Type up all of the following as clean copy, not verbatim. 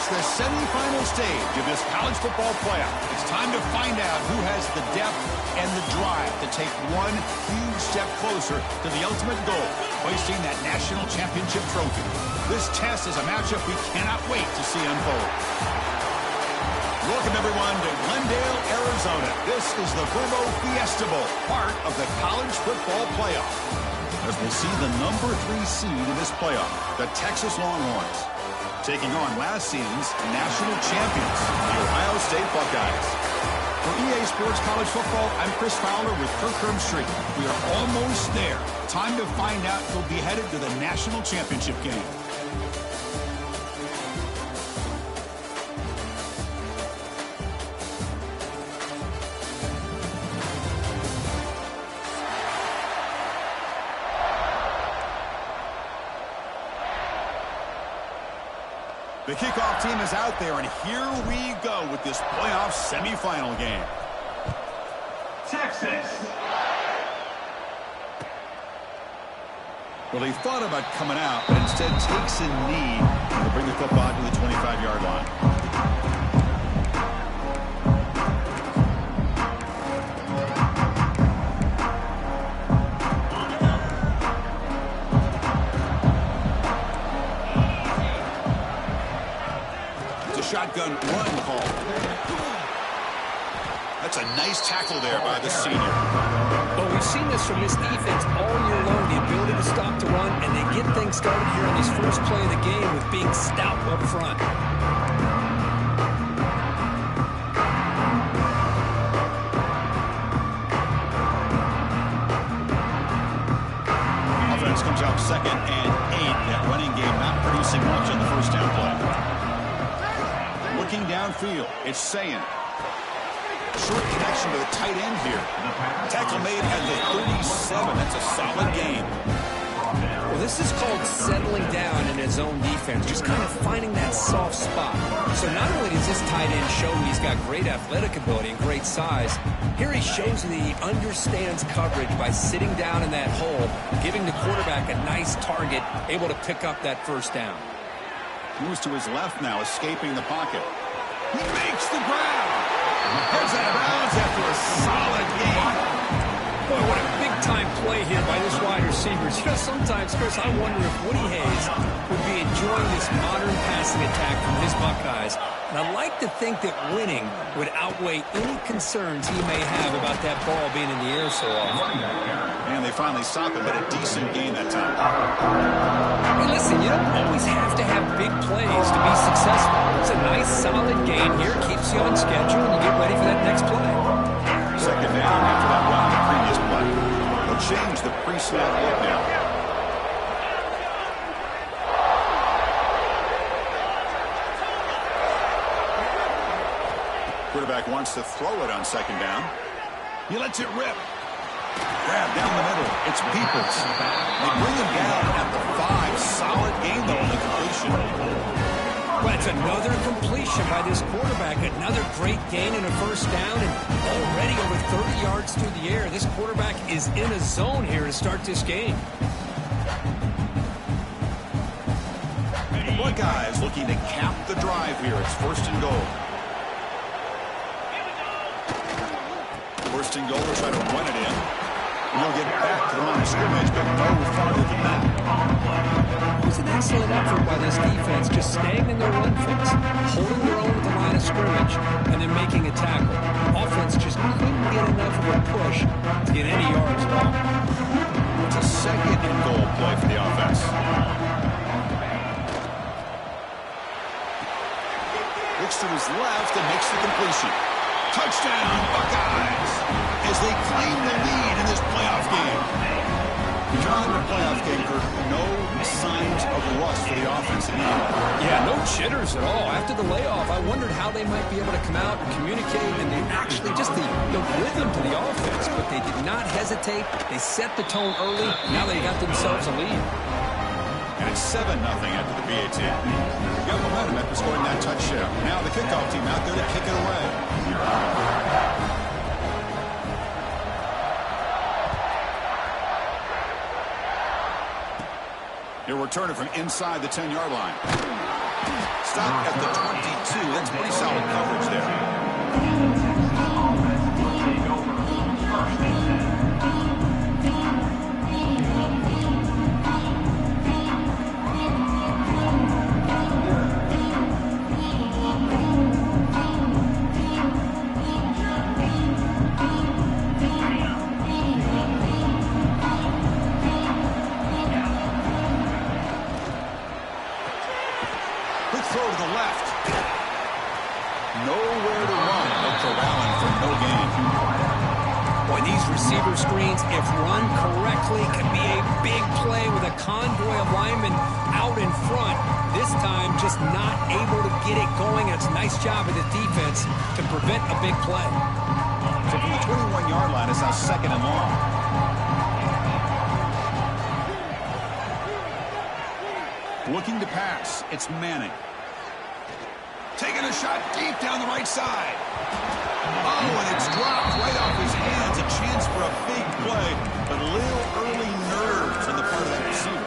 It's the semifinal stage of this college football playoff. It's time to find out who has the depth and the drive to take one huge step closer to the ultimate goal, hoisting that national championship trophy. This test is a matchup we cannot wait to see unfold. Welcome, everyone, to Glendale, Arizona. This is the Verbo Fiesta Bowl, part of the college football playoff. As we'll see the number 3 seed in this playoff, the Texas Longhorns, taking on last season's national champions, the Ohio State Buckeyes. For EA Sports College Football, I'm Chris Fowler with Kirk Herbstreit. We are almost there. Time to find out who'll be headed to the national championship game. The kickoff team is out there, and here we go with this playoff semifinal game. Texas. Well, he thought about coming out, but instead takes a knee to bring the football to the 25-yard line. Shotgun run call. That's a nice tackle there by the senior. Well, we've seen this from this defense all year long, the ability to stop the run, and they get things started here on this first play of the game with being stout up front. Offense comes out 2nd and 8. That running game not producing much on the first down play. Looking downfield, it's saying short connection to the tight end here. Tackle made at the 37. That's a solid gain. Well, this is called settling down in his own defense, just kind of finding that soft spot. So not only does this tight end show he's got great athletic ability and great size, here he shows that he understands coverage by sitting down in that hole, giving the quarterback a nice target, able to pick up that first down. Moves to his left now, escaping the pocket. He makes the ground. Goes out of bounds after a solid game. Boy, what a big-time play here by this wide receiver. You know, sometimes, Chris, I wonder if Woody Hayes would be enjoying this modern passing attack from his Buckeyes. And I like to think that winning would outweigh any concerns he may have about that ball being in the air so often. And they finally stop him, but a decent gain that time. Hey, listen, you don't always have to have big plays to be successful. It's a nice, solid gain here. Keeps you on schedule, and you get ready for that next play. 2nd down after that run on the previous play. They'll change the pre-snap look now. Quarterback wants to throw it on 2nd down. He lets it rip. Grab down the middle. It's Peoples. They bring him down at the 5. Solid gain, though, on the completion. Well, it's another completion by this quarterback. Another great gain in a first down, and already over 30 yards through the air. This quarterback is in a zone here to start this game. The Buckeyes looking to cap the drive here. It's 1st and goal. 1st and goal, they'll try to run it in. And they'll get back to the line of scrimmage, but no farther than that. It was an excellent effort by this defense, just staying in their run fence, holding their own at the line of scrimmage, and then making a tackle. Offense just couldn't get enough of a push to get any yards at all. It's a 2nd and goal play for the offense. Looks to his left and makes the completion. Touchdown, Buckeyes, as they claim the lead in this playoff game. Beyond the playoff game, Kirk, no signs of rust for the offense in the end. Yeah, no jitters at all. After the layoff, I wondered how they might be able to come out and communicate and actually just the rhythm to the offense. But they did not hesitate. They set the tone early. Now they got themselves a lead. And it's 7-0 after the BAT. Got momentum after scoring that touchdown. Now the kickoff team out there to kick it away. He'll return it from inside the 10-yard line. Stop at the That's pretty solid coverage there. Throw to the left. Nowhere to run, but corralling for no gain. Boy, these receiver screens, if run correctly, can be a big play with a convoy of linemen out in front. This time, just not able to get it going. It's a nice job of the defense to prevent a big play. So from the 21-yard line, it's now 2nd and long. Looking to pass. It's Manning. Taking a shot deep down the right side. Oh, and it's dropped right off his hands. A chance for a big play, but a little early nerves on the part of that receiver.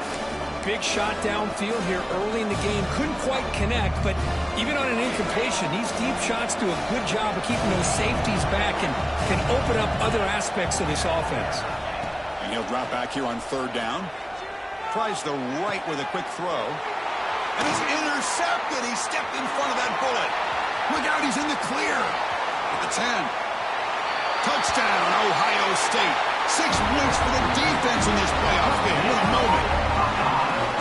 Big shot downfield here early in the game. Couldn't quite connect, but even on an incompletion, these deep shots do a good job of keeping those safeties back and can open up other aspects of this offense. And he'll drop back here on 3rd down. Tries the right with a quick throw. And it's intercepted. He stepped in front of that bullet. Look out, he's in the clear. At the 10. Touchdown, Ohio State. 6 points for the defense in this playoff game. What a moment.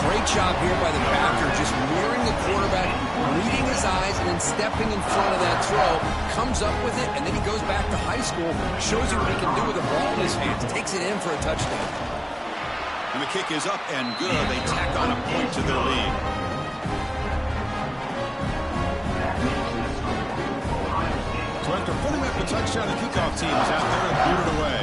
Great job here by the backer, just mirroring the quarterback, reading his eyes, and then stepping in front of that throw. Comes up with it, and then he goes back to high school. Shows you what he can do with the ball in his hands. Takes it in for a touchdown. And the kick is up and good. They tack on a point to their lead. So after putting up the touchdown, the kickoff team is out there and boot it away.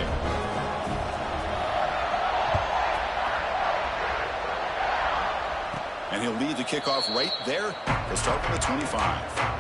And he'll lead the kickoff right there. He'll start from the 25.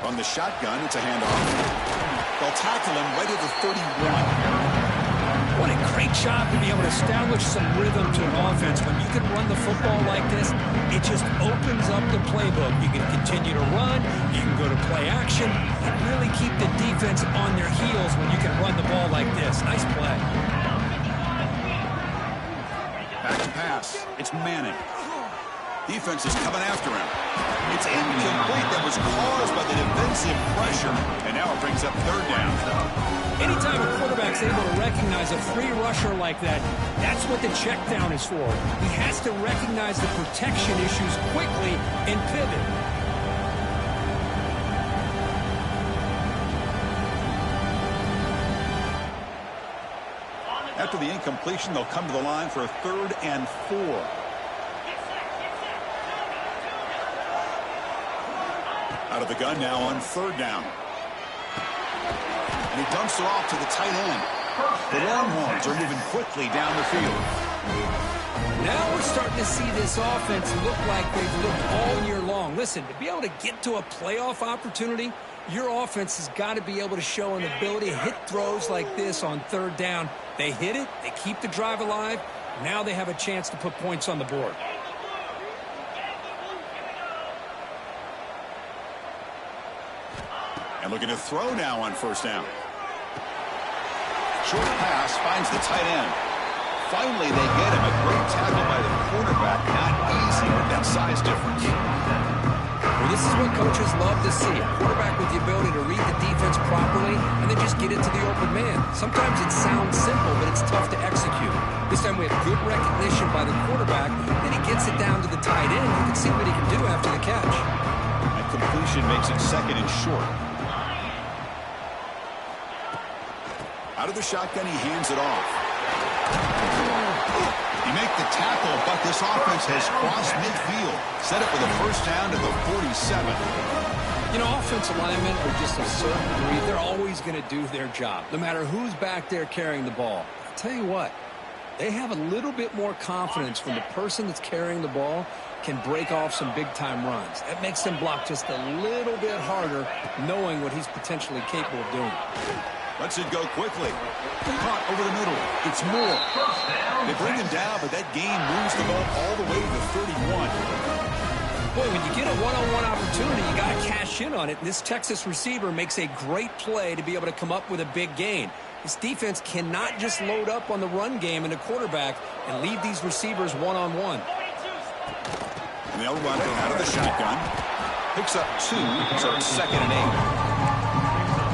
On the shotgun, it's a handoff. They'll tackle him right at the 31. What a great job to be able to establish some rhythm to an offense. When you can run the football like this, it just opens up the playbook. You can continue to run, you can go to play action, and really keep the defense on their heels when you can run the ball like this. Nice play. Back to pass. It's Manning. Defense is coming after him. It's incomplete. That was caused by the defensive pressure. And now it brings up 3rd down. Anytime a quarterback's able to recognize a free rusher like that, that's what the check down is for. He has to recognize the protection issues quickly and pivot. After the incompletion, they'll come to the line for a 3rd and 4. Out of the gun now on 3rd down. And he dumps it off to the tight end. The Longhorns are moving quickly down the field. Now we're starting to see this offense look like they've looked all year long. Listen, to be able to get to a playoff opportunity, your offense has got to be able to show an ability to hit throws like this on 3rd down. They hit it, they keep the drive alive. Now they have a chance to put points on the board. And looking to throw now on 1st down. Short pass finds the tight end. Finally, they get him. A great tackle by the quarterback. Not easy with that size difference. Well, this is what coaches love to see. A quarterback with the ability to read the defense properly and then just get it to the open man. Sometimes it sounds simple, but it's tough to execute. This time we have good recognition by the quarterback. Then he gets it down to the tight end. You can see what he can do after the catch. That completion makes it 2nd and short. Out of the shotgun, he hands it off. You make the tackle, but this offense has crossed midfield. Set up with a first down at the 47. You know, offensive linemen are just a certain breed. They're always going to do their job, no matter who's back there carrying the ball. I'll tell you what, they have a little bit more confidence when the person that's carrying the ball can break off some big-time runs. That makes them block just a little bit harder, knowing what he's potentially capable of doing. Lets it go quickly. Caught over the middle. It's Moore. They bring him down, but that game moves the ball all the way to the 31. Boy, when you get a one-on-one opportunity, you got to cash in on it. And this Texas receiver makes a great play to be able to come up with a big gain. This defense cannot just load up on the run game and the quarterback and leave these receivers one-on-one. And they'll run it out of the shotgun. Picks up 2, so it's 2nd and 8.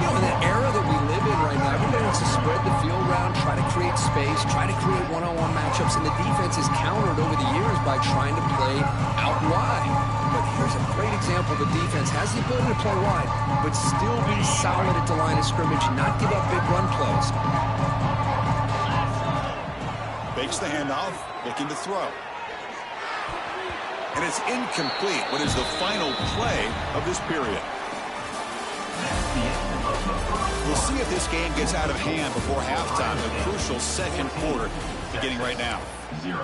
You know, in the era that we live in right now, everybody wants to spread the field around, try to create space, try to create one-on-one matchups, and the defense is countered over the years by trying to play out wide. But here's a great example. The defense has the ability to play wide, but still be solid at the line of scrimmage, not give up big run plays. Fakes the handoff, looking to throw. And it's incomplete. What is the final play of this period? We'll see if this game gets out of hand before halftime. The crucial second quarter beginning right now. 0.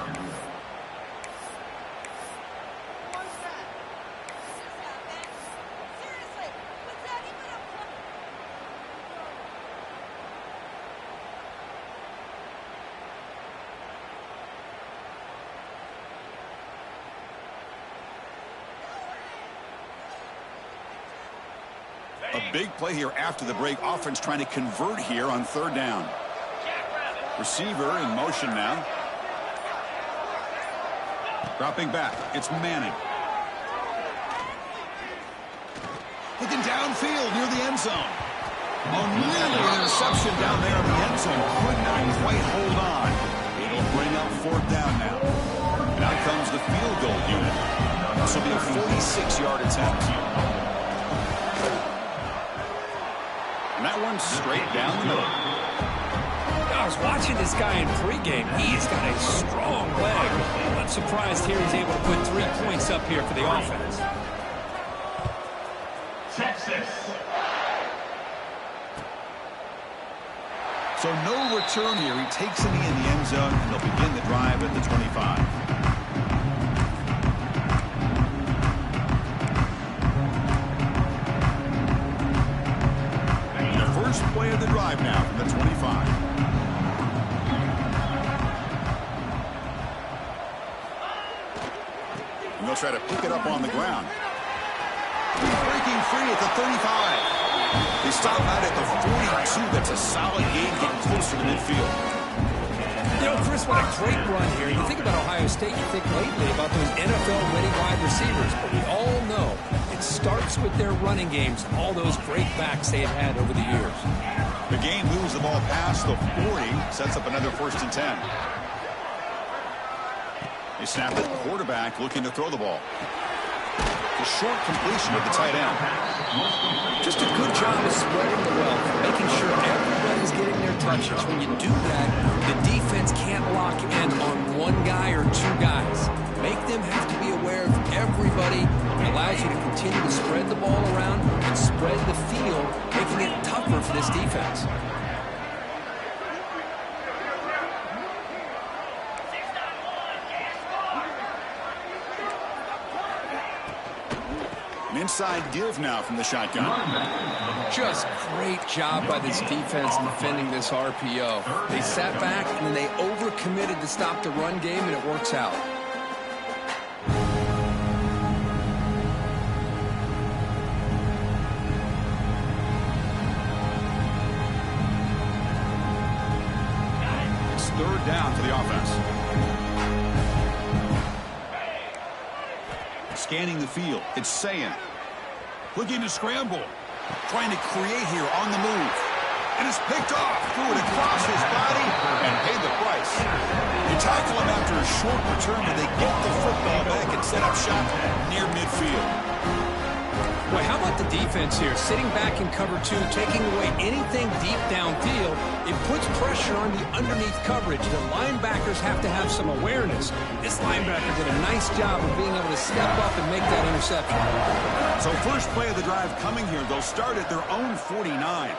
A big play here after the break. Offense trying to convert here on 3rd down. Receiver in motion now. Dropping back. It's Manning. Looking downfield near the end zone. Oh, nearly an interception down there in the end zone. Could not quite hold on. It'll bring up 4th down now. And out comes the field goal unit. This will be a 46-yard attempt. And that one's straight down the middle. I was watching this guy in pregame. He's got a strong leg. I'm surprised here he's able to put 3 points up here for the offense. Texas. So no return here. He takes it in the end zone, and they'll begin the drive at the 25. First play of the drive now from the 25. And they'll try to pick it up on the ground. Breaking free at the 35. They stop out at the 42. That's a solid gain getting closer to midfield. You know, Chris, what a great run here. You think about Ohio State, you think lately about those NFL-ready wide receivers. But we all know it starts with their running games, all those great backs they have had over the years. The game moves the ball past the 40, sets up another 1st and 10. They snap it, quarterback looking to throw the ball. The short completion of the tight end. Just a good job of spreading the wealth, making sure everybody's getting their touches. When you do that, the defense can't lock in on one guy or 2 guys. Make them have to be aware of everybody. It allows you to continue to spread the ball around and spread the field, making it tougher for this defense. An inside give now from the shotgun. Just great job by this defense defending this RPO. They sat back and then they overcommitted to stop the run game, and it works out. It's 3rd down for the offense. Scanning the field. It's Ncaa. Looking to scramble. Trying to create here on the move. And it's picked off. Threw it across his body and paid the price. They tackle him after a short return, but they get the football back and set up shop near midfield. Well, how about the defense here? Sitting back in cover two, taking away anything deep downfield. It puts pressure on the underneath coverage. The linebackers have to have some awareness. This linebacker did a nice job of being able to step up and make that interception. So first play of the drive coming here. They'll start at their own 49.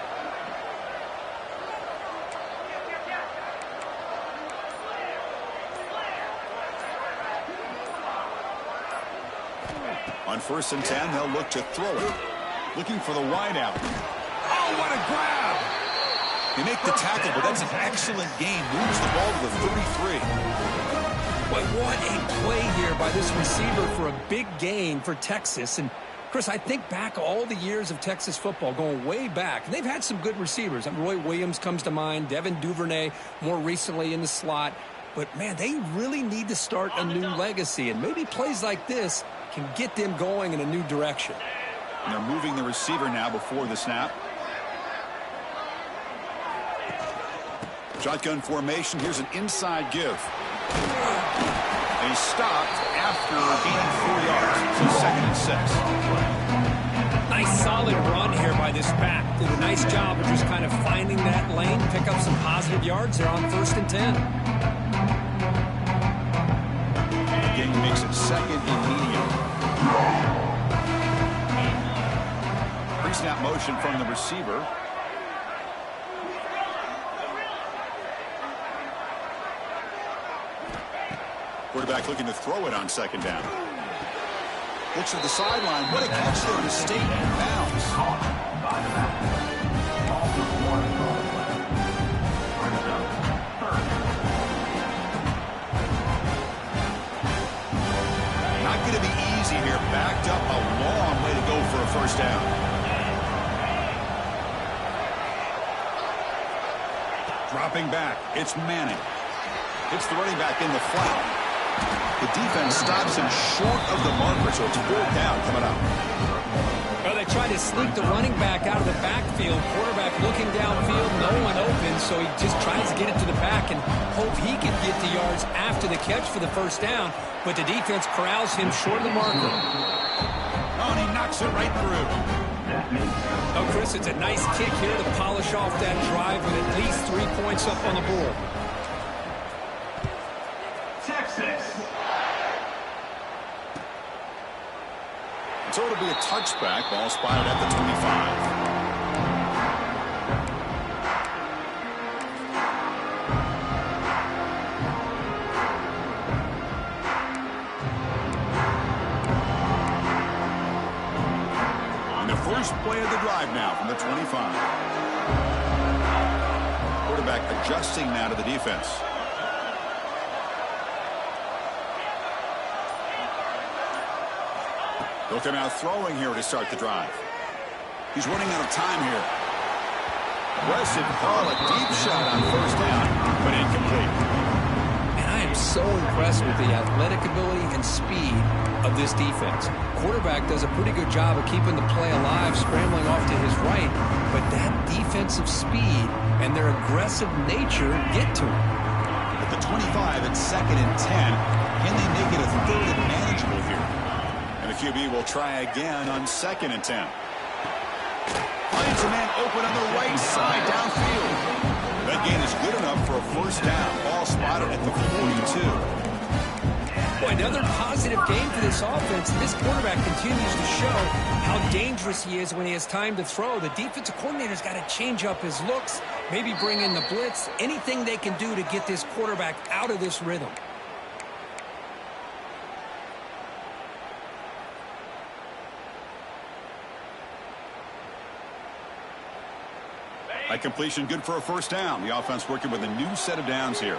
On 1st and 10, they'll look to throw it. Looking for the wideout. Oh, what a grab! They make the tackle, but that's an excellent game. Moves the ball to the 33. But what a play here by this receiver for a big gain for Texas. And, Chris, I think back all the years of Texas football, going way back, and they've had some good receivers. Roy Williams comes to mind, Devin Duvernay more recently in the slot. But, man, they really need to start a new legacy, and maybe plays like this can get them going in a new direction. And they're moving the receiver now before the snap. Shotgun formation. Here's an inside give. They stopped after gaining 4 yards. So 2nd and 6. Nice solid run here by this back. Did a nice job of just kind of finding that lane, pick up some positive yards there on 1st and 10. Game makes it 2nd and medium. Pre-snap motion from the receiver. Quarterback looking to throw it on 2nd down. Looks at the sideline. What a catch there to stay in bounds. Going to be easy here. Backed up a long way to go for a 1st down. Dropping back. It's Manning. Hits the running back in the flat. The defense stops him short of the marker, so it's 4th down coming up. Well, they try to sneak the running back out of the backfield. Quarterback looking downfield, no one open, so he just tries to get it to the back and hope he can get the yards after the catch for the 1st down. But the defense corrals him short of the marker. Oh, and he knocks it right through. Oh, Chris, it's a nice kick here to polish off that drive with at least 3 points up on the board. Texas. So it'll be a touchback. Ball spotted at the 25. First play of the drive now from the 25. Quarterback adjusting now to the defense. They'll come out throwing here to start the drive. He's running out of time here. Aggressive call, a deep shot on 1st down, but incomplete. And I am so impressed with the athletic ability and speed of this defense. Quarterback does a pretty good job of keeping the play alive, scrambling off to his right, but that defensive speed and their aggressive nature get to him. At the 25, it's 2nd and 10. Can they make it a 3rd and manageable here? And the QB will try again on 2nd and 10. Finds a man open on the right side downfield. That gain is good enough for a 1st down. Ball spotted at the 42. Boy, another positive game for this offense. This quarterback continues to show how dangerous he is when he has time to throw. The defensive coordinator's got to change up his looks, maybe bring in the blitz, anything they can do to get this quarterback out of this rhythm. That completion good for a 1st down. The offense working with a new set of downs here.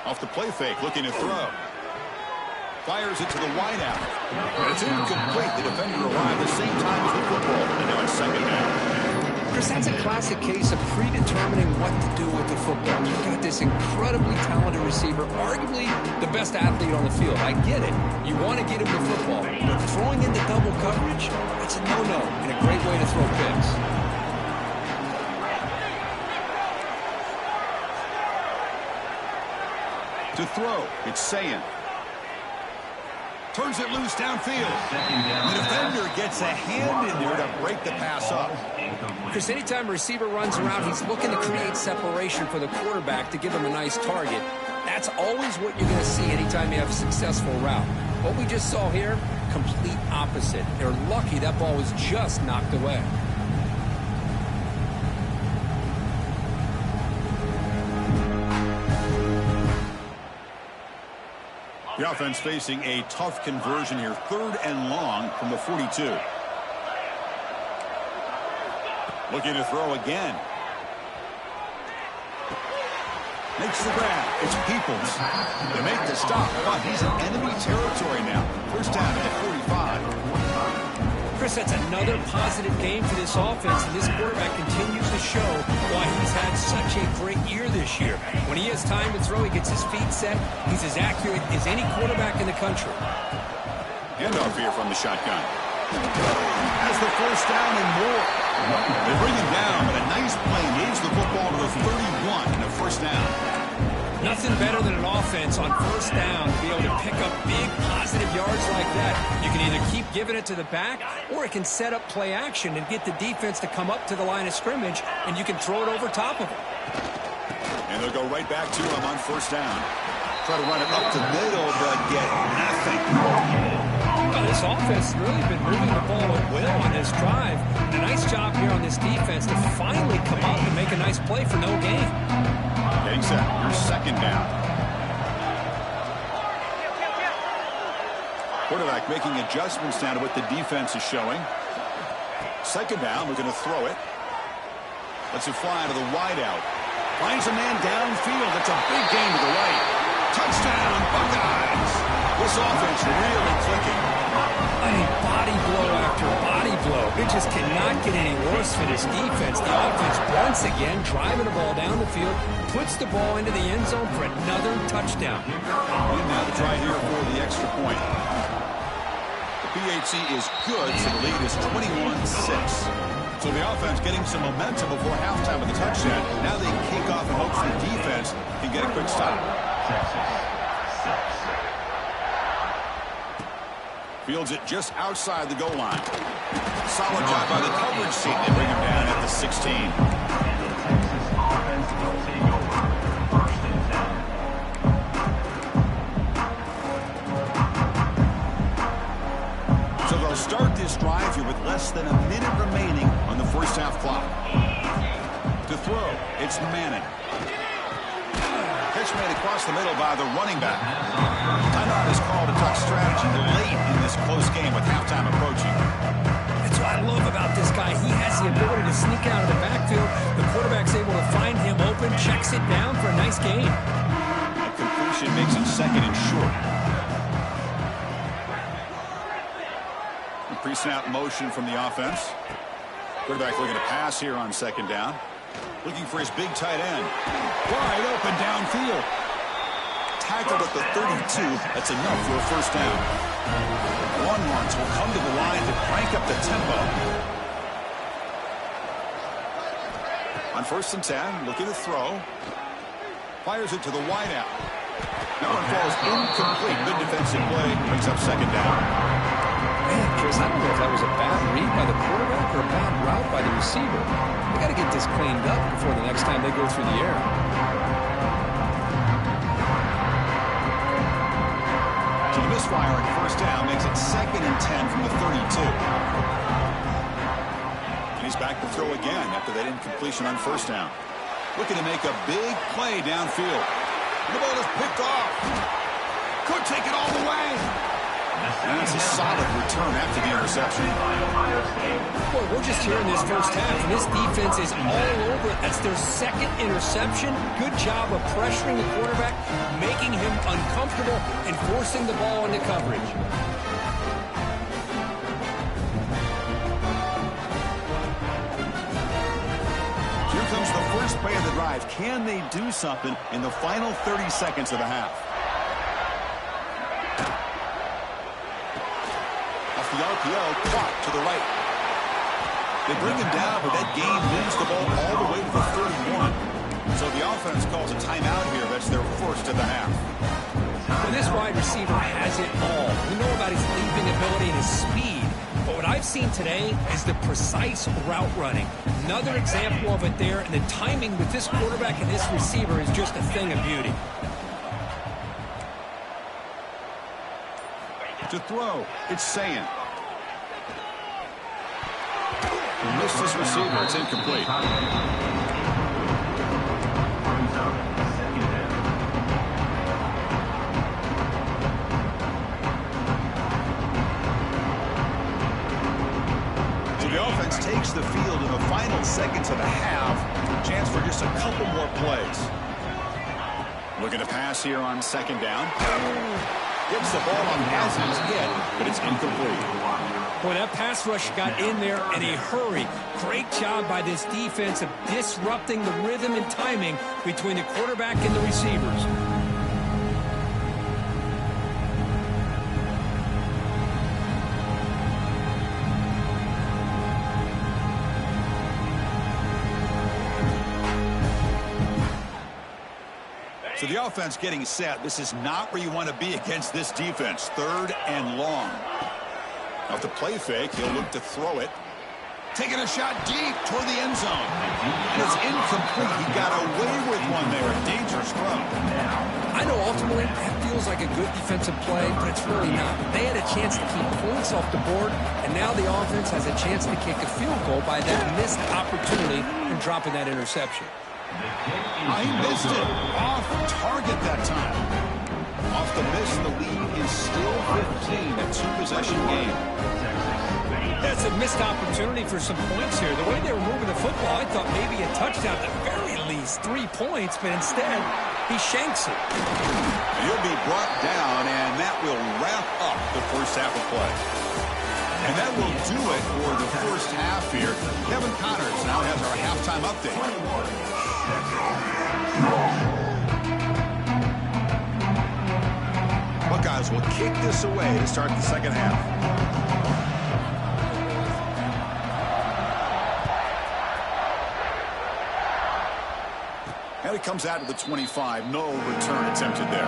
Off the play fake, looking to throw. Fires it to the wideout. And it's incomplete. The defender arrived the same time as the football. And now it's 2nd down. Chris, that's a classic case of predetermining what to do with the football. You've got this incredibly talented receiver, arguably the best athlete on the field. I get it. You want to get him the football. But throwing into double coverage, that's a no-no and a great way to throw picks. To throw, it's Ncaa. Turns it loose downfield. The defender gets a hand in there to break the pass up. Chris, anytime a receiver runs around, he's looking to create separation for the quarterback to give him a nice target. That's always what you're going to see anytime you have a successful route. What we just saw here, complete opposite. They're lucky that ball was just knocked away. The offense facing a tough conversion here. 3rd and long from the 42. Looking to throw again. Makes the grab. It's Peoples. They make the stop, but he's in enemy territory now. First down at 45. Chris, that's another positive game for this offense, and this quarterback continues to show why he's had such a great year this year. When he has time to throw, he gets his feet set. He's as accurate as any quarterback in the country. Handoff here from the shotgun. Has the first down and more. They bring him down, but a nice play moves the football to the 31 and a first down. Nothing better than an offense on first down to be able to pick up big positive yards like that. You can either keep giving it to the back, or it can set up play action and get the defense to come up to the line of scrimmage, and you can throw it over top of them. And they'll go right back to him on first down. Try to run it up the middle, but get nothing. Well, this offense has really been moving the ball at will on this drive. A nice job here on this defense to finally come up and make a nice play for no gain. Getting set. Here's second down. Quarterback making adjustments down to what the defense is showing. Second down. We're going to throw it. Lets it fly to the wideout. Finds a man downfield. It's a big gain to the right. Touchdown, Buckeyes. This offense really clicking. I mean, body blow after body blow. It just cannot get any worse for this defense. The offense, once again, driving the ball down the field, puts the ball into the end zone for another touchdown. And now the try here for the extra point. The PHC is good, so the lead is 21-6. So the offense getting some momentum before halftime with the touchdown. Now they kick off and hope the defense can get a quick stop. Fields it just outside the goal line. Solid job by the coverage team. They bring him down at the 16. So they'll start this drive here with less than a minute remaining on the first half clock. To throw, it's Manning. Pitch made across the middle by the running back. Timeout is called to talk strategy late in this close game with halftime approaching. That's what I love about this guy. He has the ability to sneak out of the backfield. The quarterback's able to find him open, checks it down for a nice gain. That completion makes it second and short. Pre-snap motion from the offense. Quarterback looking to pass here on second down. Looking for his big tight end. Wide open downfield. Tackled at the 32. That's enough for a first down. Longhorns will come to the line to crank up the tempo. On 1st and 10, looking to throw. Fires it to the wideout. That one falls incomplete. Good defensive play. Brings up second down. Man, Chris, I don't know if that was a bad read by the quarterback or a bad route by the receiver. They got to get this cleaned up before the next time they go through the air. So the misfire on first down makes it second and 10 from the 32. And he's back to throw again after that incompletion on first down. Looking to make a big play downfield. And the ball is picked off. Could take it all the way. And that's a solid return after the interception. Boy, we're just here in this first half, and this defense is all over it. That's their second interception. Good job of pressuring the quarterback, making him uncomfortable, and forcing the ball into coverage. Here comes the first play of the drive. Can they do something in the final 30 seconds of the half? The RPO caught to the right. They bring him down, but that gain moves the ball all the way to the 31. So the offense calls a timeout here. That's their first of the half. Well, this wide receiver has it all. We know about his his speed. But what I've seen today is the precise route running. Another example of it there, and the timing with this quarterback and this receiver is just a thing of beauty. To throw, it's Ncaa. Missed his receiver. It's incomplete. So the offense takes the field in the final seconds of the half. Chance for just a couple more plays. Looking to pass here on second down. Gets the ball on Hazen's hit, but it's incomplete. Boy, that pass rush got in there in a hurry. Great job by this defense of disrupting the rhythm and timing between the quarterback and the receivers. So the offense getting set. This is not where you want to be against this defense. 3rd and long. Off the play fake, he'll look to throw it. Taking a shot deep toward the end zone. And it's incomplete. He got away with one there. A dangerous throw. I know ultimately that feels like a good defensive play, but it's really not. They had a chance to keep points off the board, and now the offense has a chance to kick a field goal by that missed opportunity and dropping that interception. He missed it. Off target that time. Off the miss, the lead is still 15. A 2-possession game. That's a missed opportunity for some points here. The way they were moving the football, I thought maybe a touchdown at the very least, 3 points, but instead, he shanks it. He'll be brought down, and that will wrap up the first half of play. And that will do it for the first half here. Kevin Connors now has our halftime update. Buckeyes will kick this away to start the second half. And it comes out to the 25. No return attempted there.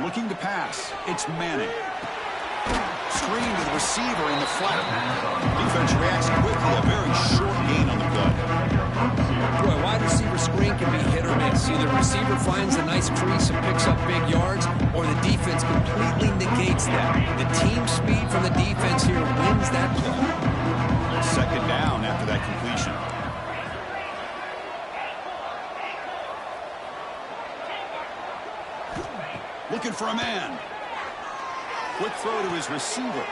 Looking to pass. It's Manning. Screen to the receiver in the flat. Defense reacts quickly. A very short gain on the play. Boy, wide receiver screen can be hit or miss. Either the receiver finds a nice crease and picks up big yards, or the defense completely negates that. The team speed from the defense here wins that play. Second down after that completion. Looking for a man. Quick throw to his receiver.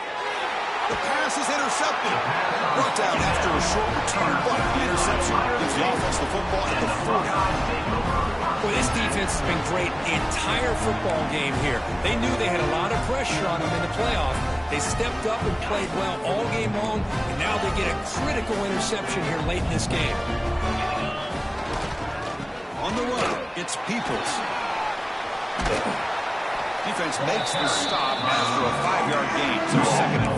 The pass is intercepted. Brought down after a short return, but the interception gives the offense the football at the 40. Well, this defense has been great the entire football game here. They knew they had a lot of pressure on them in the playoff. They stepped up and played well all game long, and now they get a critical interception here late in this game. On the run, it's Peoples. Defense makes the stop after a 5-yard gain, so 2nd and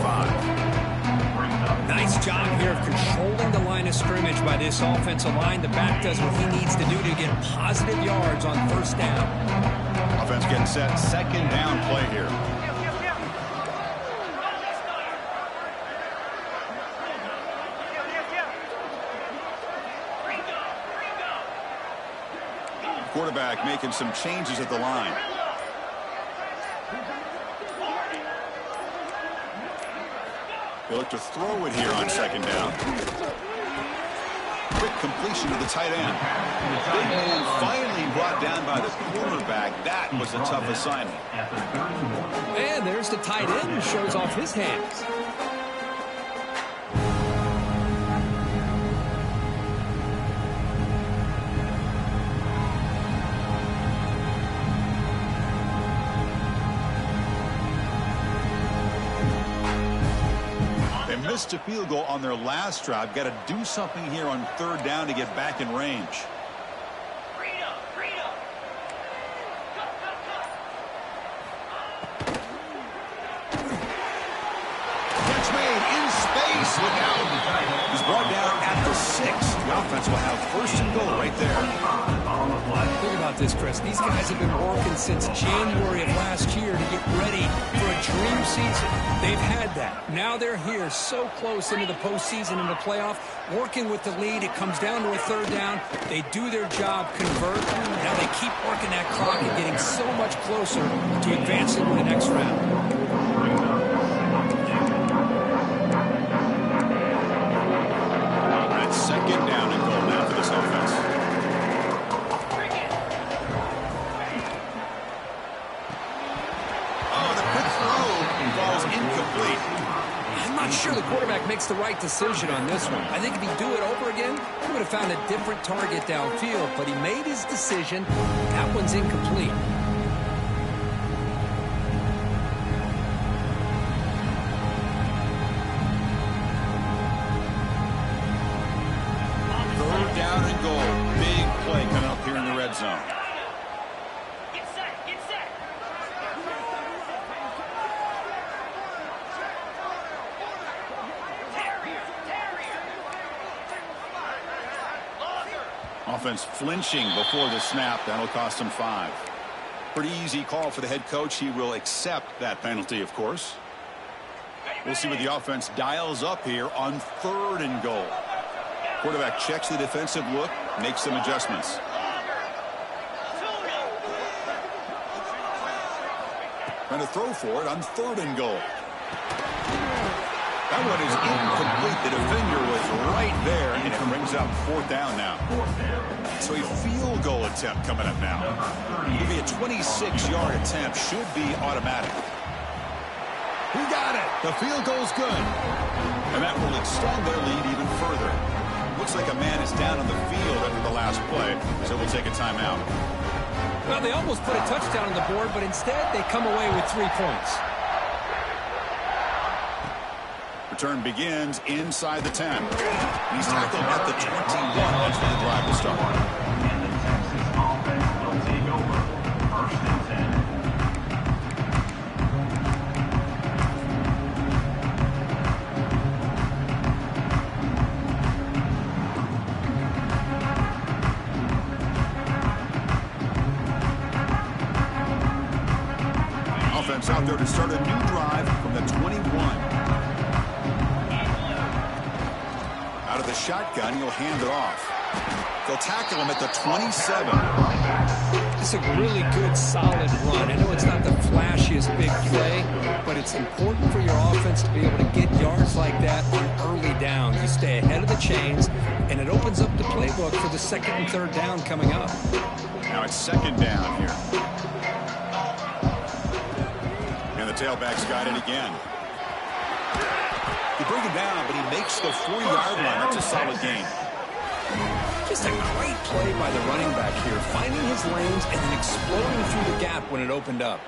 5. Nice job here of controlling the line of scrimmage by this offensive line. The back does what he needs to do to get positive yards on first down. Offense getting set. Second down play here. Quarterback making some changes at the line. They look to throw it here on second down. Quick completion to the tight end. Big man finally brought down by the quarterback. That was a tough assignment. And there's the tight end who shows off his hands. missed a field goal on their last drive. Got to do something here on third down to get back in range. Catch made in space. Look out. He's brought down at the 6. The offense will have first and goal right there. Think about this, Chris. These guys have been working since January of last year to get ready for a dream season. They've had that. Now they're here so close into the postseason and the playoff, working with the lead. It comes down to a third down. They do their job, convert. Now they keep working that clock and getting so much closer to advancing to the next round. Second down and goal now for this offense. Oh, the quick throw falls incomplete. I'm not sure the quarterback makes the right decision on this one. I think if he'd do it over again, he would have found a different target downfield, but he made his decision. That one's incomplete. Down and goal. Big play coming up here in the red zone. Get set. Get set. Offense flinching before the snap. That'll cost him 5. Pretty easy call for the head coach. He will accept that penalty, of course. We'll see what the offense dials up here on third and goal. Quarterback checks the defensive look, makes some adjustments. Trying to throw for it on third and goal. That one is incomplete. The defender was right there, and it brings up fourth down now. So a field goal attempt coming up now. It'll be a 26-yard attempt. Should be automatic. Who got it? The field goal's good. And that will extend their lead even further. Looks like a man is down on the field after the last play, so we'll take a timeout. Well, they almost put a touchdown on the board, but instead they come away with 3 points. Return begins inside the 10. He's tackled at the 21. That's where the drive will start. And the Texas offense will take over. First and 10. Offense out there to start a new drive from the 21. Out of the shotgun, he'll hand it off. They'll tackle him at the 27. It's a really good, solid run. I know it's not the flashiest big play, but it's important for your offense to be able to get yards like that on early downs. You stay ahead of the chains, and it opens up the playbook for the second and third down coming up. Now it's second down here. And the tailback's got it again. You bring him down, but he makes the 4-yard line. That's a solid gain. Just a great play by the running back here, finding his lanes and then exploding through the gap when it opened up.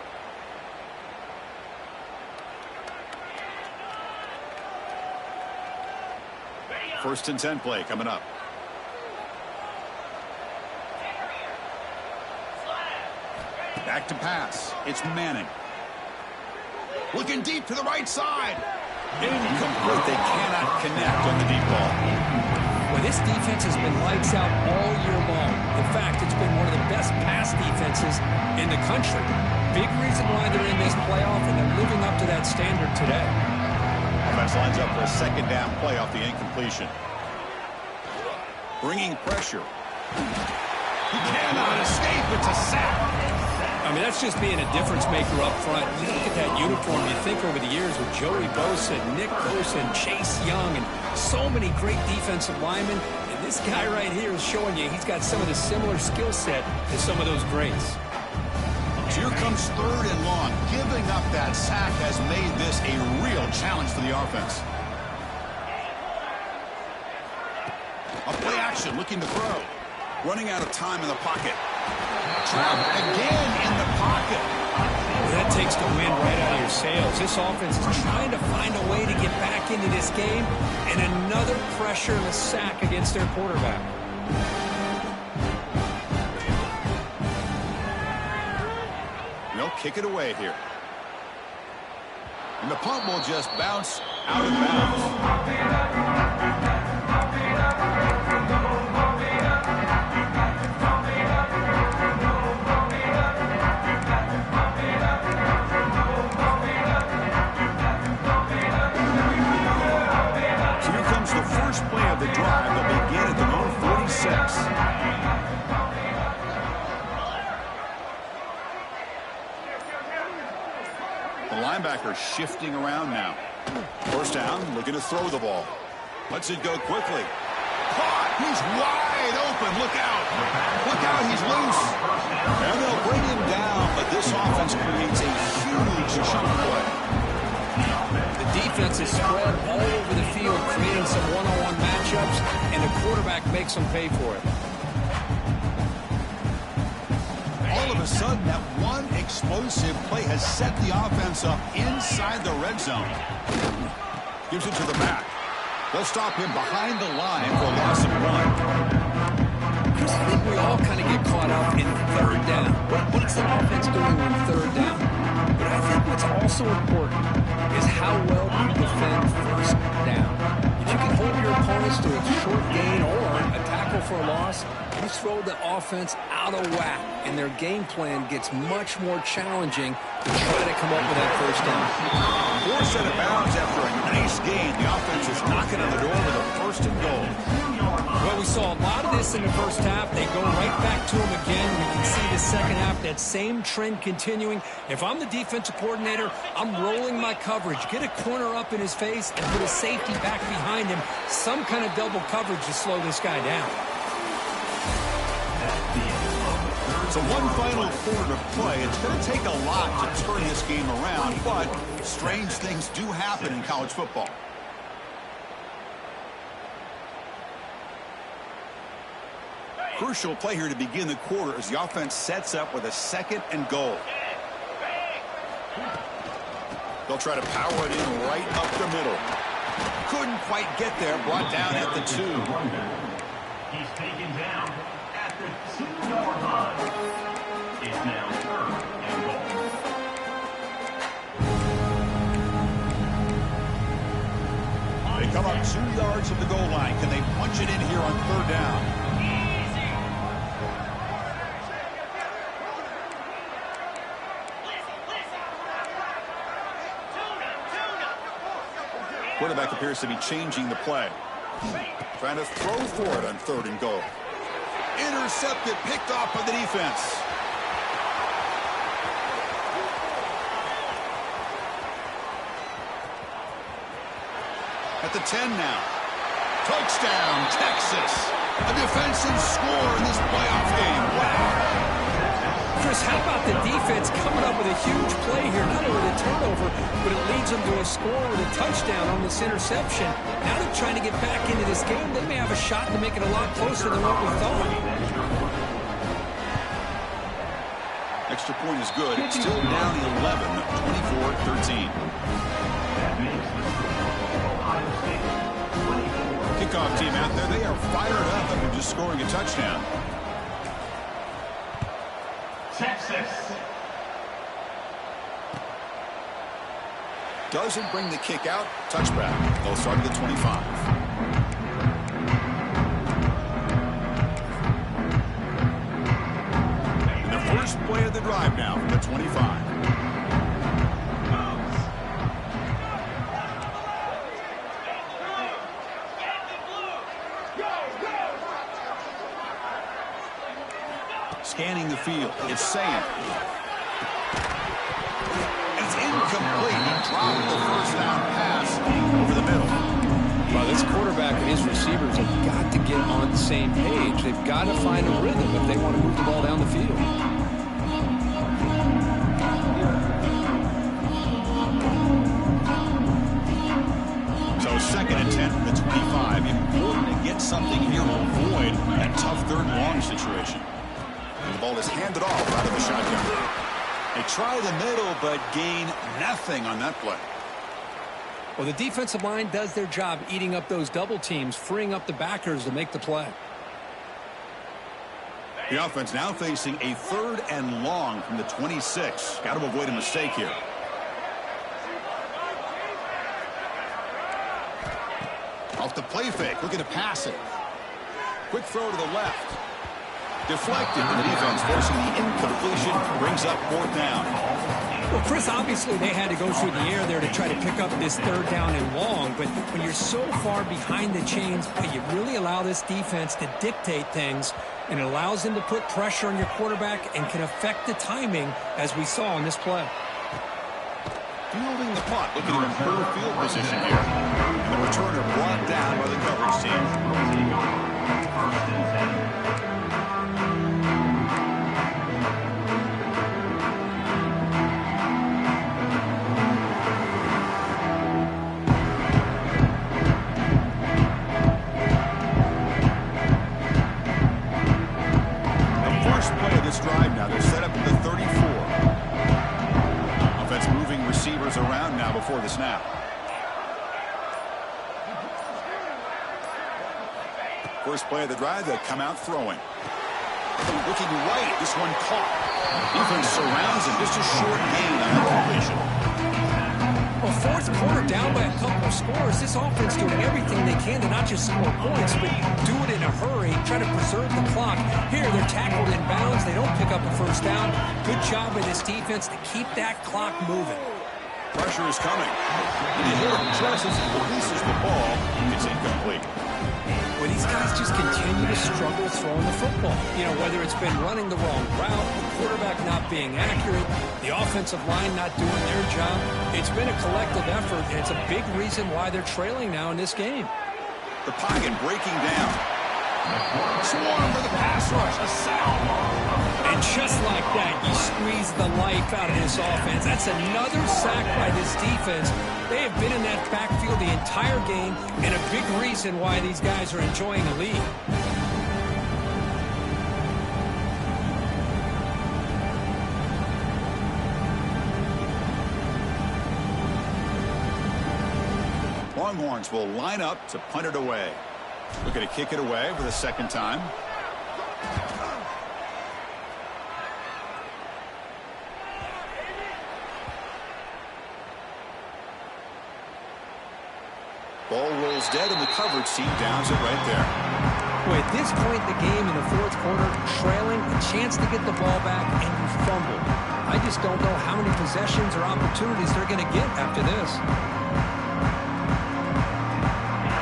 First and 10 play coming up. Back to pass. It's Manning. Looking deep to the right side. Incomplete. They cannot connect on the deep ball. Well, this defense has been lights out all year long. In fact, it's been one of the best pass defenses in the country. Big reason why they're in this playoff, and they're living up to that standard today. Offense lines up for a second down play off the incompletion. Bringing pressure. He cannot escape. It's a sack. I mean, that's just being a difference maker up front. You look at that uniform, you think over the years with Joey Bosa, Nick Bosa, and Chase Young, and so many great defensive linemen. And this guy right here is showing you he's got some of the similar skill set to some of those greats. Here comes third and long. Giving up that sack has made this a real challenge for the offense. A play action, looking to throw. Running out of time in the pocket. Trapped again in the pocket. That That takes the wind right out of your sails. This offense is trying to find a way to get back into this game, and another pressure and a sack against their quarterback. They'll kick it away here. And the punt will just bounce out of bounds. Play of the drive will begin at the own 46. The linebacker shifting around now. First down, looking to throw the ball. Lets it go quickly. Caught! He's wide open. Look out! Look out! He's loose. And they'll bring him down, but this offense creates a huge chunk play. The defense is spread all over the field, creating some one-on-one matchups, and the quarterback makes them pay for it. All of a sudden, that one explosive play has set the offense up inside the red zone. Gives it to the back. They'll stop him behind the line for a loss of 1. Chris, I think we all kind of get caught up in third down. What's the offense doing on third down? But I think what's also important is how well you defend first down. If you can hold your opponents to a short gain or a tackle for a loss, you throw the offense out of whack, and their game plan gets much more challenging to try to come up with that first down. 4 set of bounds after a nice gain. The offense is knocking on the door with a first and goal. Well, we saw a lot of this in the first half. They go right back to him again. We can see the second half, that same trend continuing. If I'm the defensive coordinator, I'm rolling my coverage. Get a corner up in his face and put a safety back behind him. Some kind of double coverage to slow this guy down. So one final quarter to play. It's going to take a lot to turn this game around, but strange things do happen in college football. Crucial play here to begin the quarter as the offense sets up with a second and goal. They'll try to power it in right up the middle. Couldn't quite get there. Brought down at the 2. He's taken down at the 2-yard line. It's now 3rd and goal. They come up 2 yards of the goal line. Can they punch it in here on third down? Quarterback appears to be changing the play. Trying to throw for it on 3rd and goal. Intercepted, picked off by the defense. At the 10 now. Touchdown, Texas. A defensive score in this playoff game. Wow. Chris, how about the defense coming up with a huge play here? Not only the turnover, but it leads them to a score with a touchdown on this interception. Now they're trying to get back into this game. They may have a shot to make it a lot closer than what we thought. Extra point is good. It's still down 11, 24-13. Kickoff team out there. They are fired up after just scoring a touchdown. Texas. Doesn't bring the kick out. Touchback. They'll start at the 25. And the first play of the drive now from the 25. Scanning the field. It's saying. It's incomplete. He dropped the first down pass over the middle. Well, this quarterback and his receivers have got to get on the same page. They've got to find a rhythm if they want to move the ball down the field. So 2nd and 10 from the 25. Important to get something here to avoid that tough 3rd and long situation. And the ball is handed off out of the shotgun. They try the middle, but gain nothing on that play. Well, the defensive line does their job eating up those double teams, freeing up the backers to make the play. The offense now facing a 3rd and long from the 26. Got to avoid a mistake here. Off the play fake, looking to pass it. Quick throw to the left. Deflected, and the defense forcing the incompletion, brings up 4th down. Well, Chris, obviously they had to go through the air there to try to pick up this 3rd down and long, but when you're so far behind the chains, you really allow this defense to dictate things, and it allows them to put pressure on your quarterback and can affect the timing, as we saw in this play. Fielding the punt, looking to improve field position here. And the returner brought down by the coverage team. 1st and 10. This drive now, they're set up at the 34. Offense moving receivers around now before the snap. First play of the drive, they come out throwing. Looking right, this one caught. Defense surrounds him, just a short gain on that completion. Well, 4th quarter down by a couple of scores. This offense doing everything they can to not just score points, but do it in a hurry, try to preserve the clock. Here, they're tackled in bounds. They don't pick up a 1st down. Good job by this defense to keep that clock moving. Pressure is coming. And he chances, he releases the ball. It's incomplete. Well, these guys just continue to struggle throwing the football. You know, whether it's been running the wrong route, the quarterback not being accurate, the offensive line not doing their job. It's been a collective effort, and it's a big reason why they're trailing now in this game. The pocket breaking down. Swarm for the pass rush. A sack. And just like that, you squeeze the life out of this offense. That's another sack by this defense. They have been in that backfield the entire game, and a big reason why these guys are enjoying a lead. Longhorns will line up to punt it away. Looking to kick it away for the 2nd time. Ball rolls dead, and the coverage team downs it right there. Well, at this point in the game in the 4th quarter, trailing, a chance to get the ball back, and you fumble. I just don't know how many possessions or opportunities they're going to get after this.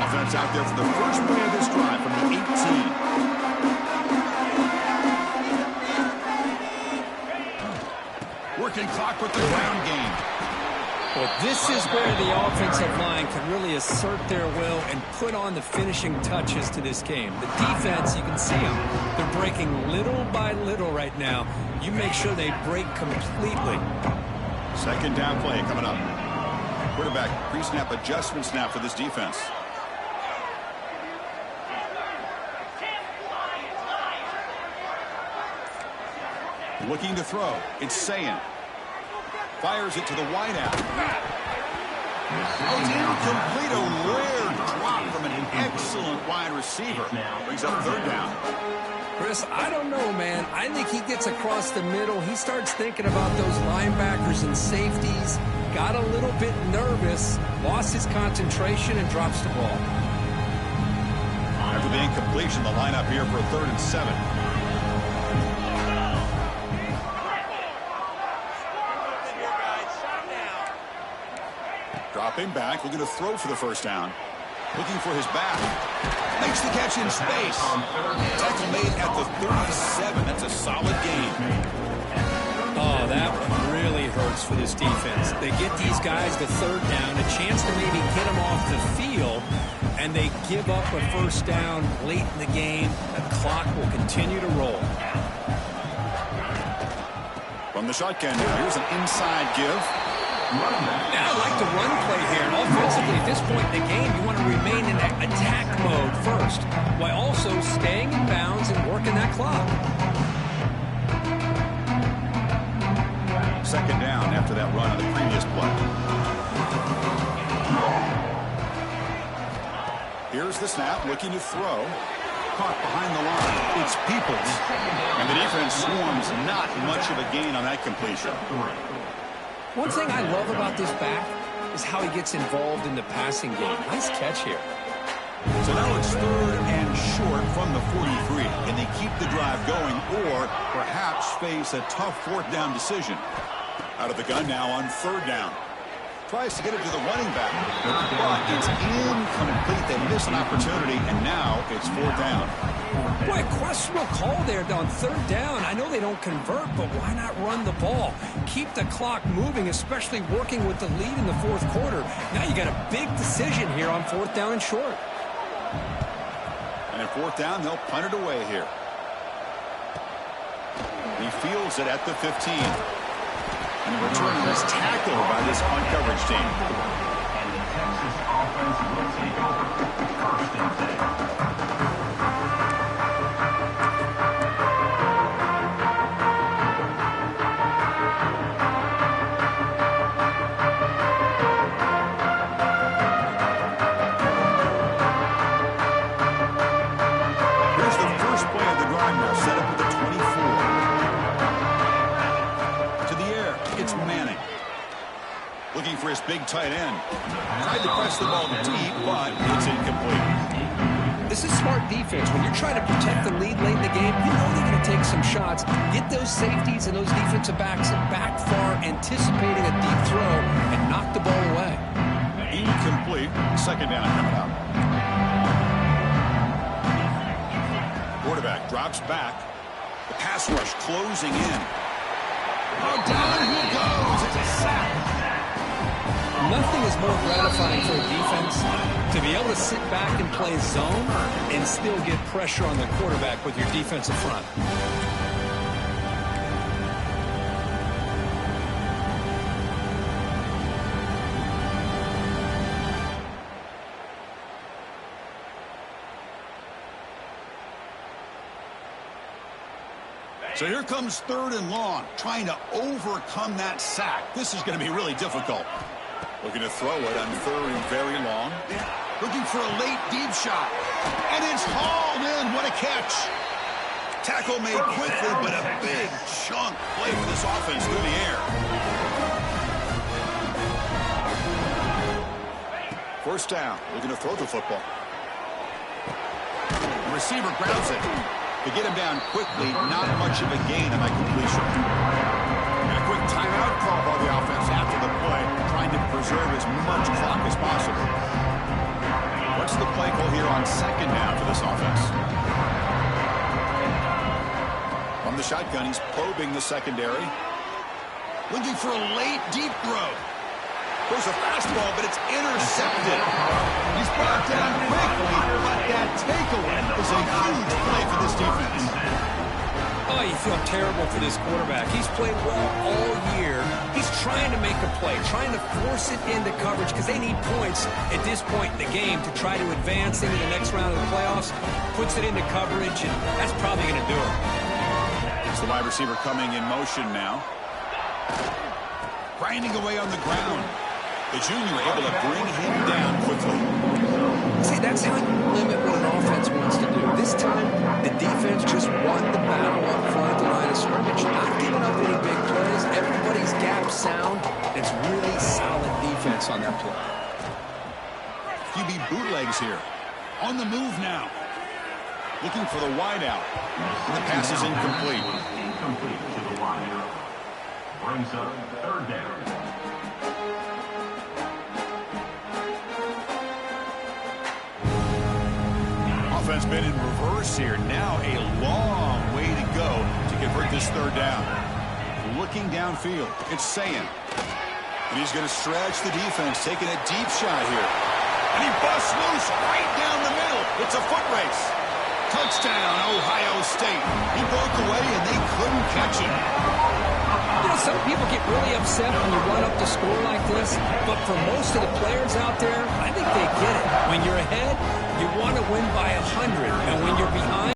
Offense out there for the first play of this drive from the 18. Working clock with the ground game. Well, this is where the offensive line can really assert their will and put on the finishing touches to this game. The defense, you can see them. They're breaking little by little right now. You make sure they break completely. 2nd down play coming up. Quarterback pre-snap adjustment snap for this defense. Looking to throw. It's Ncaa. Fires it to the wideout. It's incomplete. A rare drop from an excellent wide receiver. Brings up 3rd down. Chris, I don't know, man. I think he gets across the middle. He starts thinking about those linebackers and safeties. Got a little bit nervous. Lost his concentration and drops the ball. After the incompletion, the lineup here for a 3rd and 7. Dropping back, looking to throw for the 1st down. Looking for his back. Makes the catch in space. Tackle made at the 37. That's a solid gain. Oh, that one really hurts for this defense. They get these guys to 3rd down, a chance to maybe get them off the field, and they give up a 1st down late in the game. The clock will continue to roll. From the shotgun now, here's an inside give. Now I like the run play here. And offensively, at this point in the game, you want to remain in that attack mode first, while also staying in bounds and working that clock. second down after that run on the previous play. Here's the snap, looking to throw. Caught behind the line. It's Peoples. And the defense swarms, not much of a gain on that completion. One thing I love about this back is how he gets involved in the passing game. Nice catch here. So now it's third and short from the 43. Can they keep the drive going or perhaps face a tough fourth down decision? Out of the gun now on third down. Tries to get it to the running back, but it's incomplete. They miss an opportunity, and now it's fourth down. Boy, questionable call there on third down. I know they don't convert, but why not run the ball? Keep the clock moving, especially working with the lead in the fourth quarter. Now you got a big decision here on fourth down and short. And at fourth down, they'll punt it away here. He fields it at the 15. And the return is tackled by this punt coverage team. And the Texas offense will take over. First and 10. Here's the first play of the drive now, set up with the 24. It's Manning. Looking for his big tight end. Tried to press the ball deep, but it's incomplete. This is smart defense. When you're trying to protect the lead late in the game, you know they're going to take some shots. Get those safeties and those defensive backs back far, anticipating a deep throw, and knock the ball away. Incomplete. Second down coming up. Quarterback drops back. The pass rush closing in. Oh, down he goes. It's a sack. Nothing is more gratifying for a defense to be able to sit back and play zone and still get pressure on the quarterback with your defensive front. So here comes third and long, trying to overcome that sack. This is going to be really difficult. Looking to throw it on third and very long. Looking for a late deep shot. And it's hauled in. What a catch. Tackle made quickly, but a big chunk play for this offense through the air. First down. Looking to throw the football. The receiver grabs it. To get him down quickly, not much of a gain on that completion. And a quick timeout call by the offense after the play, trying to preserve as much clock as possible. What's the play call here on second down for this offense? From the shotgun, he's probing the secondary. Looking for a late, deep throw. There's a fastball, but it's intercepted. He's brought down quickly, but that takeaway is a huge play for this defense. Oh, you feel terrible for this quarterback. He's played well all year. He's trying to make a play, trying to force it into coverage because they need points at this point in the game to try to advance into the next round of the playoffs. Puts it into coverage, and that's probably going to do it. It's the wide receiver coming in motion now. Grinding away on the ground. The junior able to bring him down quickly. See, that's how you limit what an offense wants to do. This time, the defense just won the battle up front at the line of scrimmage. Not giving up any big plays. Everybody's gap sound. It's really solid defense on that play. QB bootlegs here. On the move now. Looking for the wideout. The pass is incomplete. Incomplete to the wideout. Brings up third down. Offense been in reverse here. Now a long way to go to convert this third down. Looking downfield, it's Ncaa. And he's going to stretch the defense, taking a deep shot here. And he busts loose right down the middle. It's a foot race. Touchdown, Ohio State. He broke away and they couldn't catch him. You know, some people get really upset when you run up the score like this, but for most of the players out there, I think they get it. When you're ahead, you want to win by 100, and when you're behind,